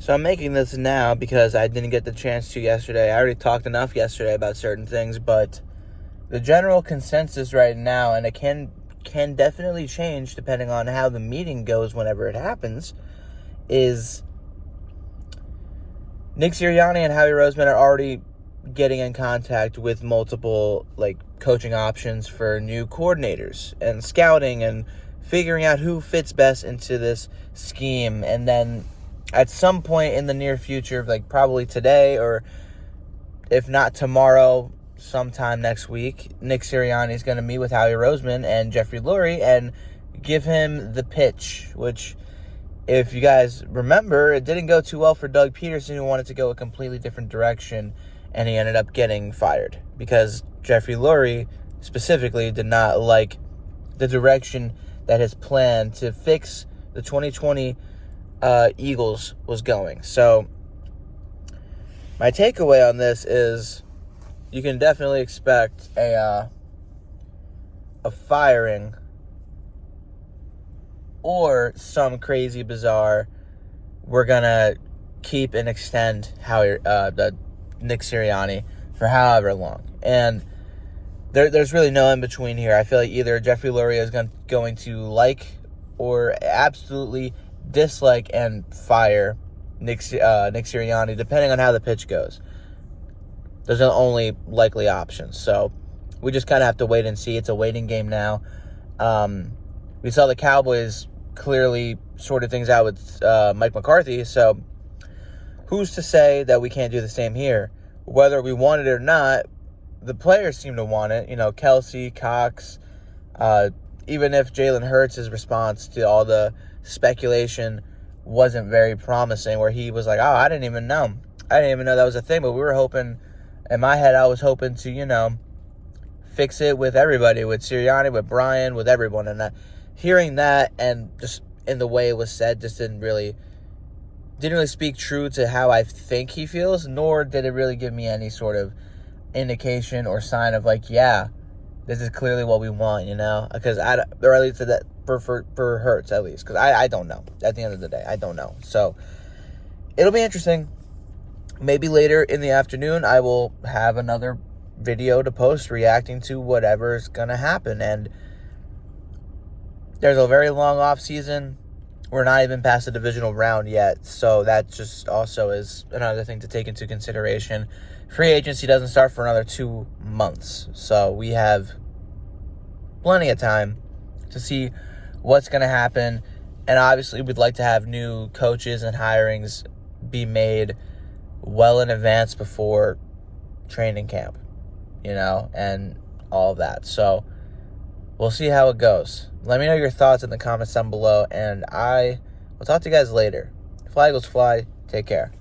So I'm making this now because I didn't get the chance to yesterday. I already talked enough yesterday about certain things, but the general consensus right now, and it can definitely change depending on how the meeting goes whenever it happens, is Nick Sirianni and Howie Roseman are already getting in contact with multiple coaching options for new coordinators and scouting and figuring out who fits best into this scheme. And then at some point in the near future, probably today or if not tomorrow, sometime next week, Nick Sirianni is going to meet with Howie Roseman and Jeffery Lurie and give him the pitch, which, if you guys remember, it didn't go too well for Doug Peterson, who wanted to go a completely different direction, and he ended up getting fired because Jeffery Lurie specifically did not like the direction that his plan to fix the 2020 Eagles was going. So my takeaway on this is you can definitely expect a firing or some crazy bizarre, we're going to keep and extend the Nick Sirianni for however long. And there's really no in between here. I feel like either Jeffery Lurie is going to like or absolutely dislike and fire Nick Sirianni, depending on how the pitch goes. Those are the only likely options. So we just kind of have to wait and see. It's a waiting game now. We saw the Cowboys clearly sorted things out with Mike McCarthy. So who's to say that we can't do the same here? Whether we want it or not, the players seem to want it. Kelsey, Cox, even if Jalen Hurts' response to all the speculation wasn't very promising, where he was like, oh, I didn't even know that was a thing, but we were hoping, in my head, I was hoping to, fix it with everybody, with Sirianni, with Brian, with everyone. And hearing that and just in the way it was said just didn't really speak true to how I think he feels, nor did it really give me any sort of indication or sign of yeah, this is clearly what we want, because or at least that for Hurts, at least, because I don't know. At the end of the day, I don't know. So it'll be interesting. Maybe later in the afternoon, I will have another video to post reacting to whatever's going to happen. And there's a very long off season. We're not even past the divisional round yet. So that just also is another thing to take into consideration. Free agency doesn't start for another 2 months. So we have plenty of time to see what's going to happen. And obviously we'd like to have new coaches and hirings be made well in advance before training camp, and all of that. So we'll see how it goes. Let me know your thoughts in the comments down below, and I will talk to you guys later. Fly Eagles fly. Take care.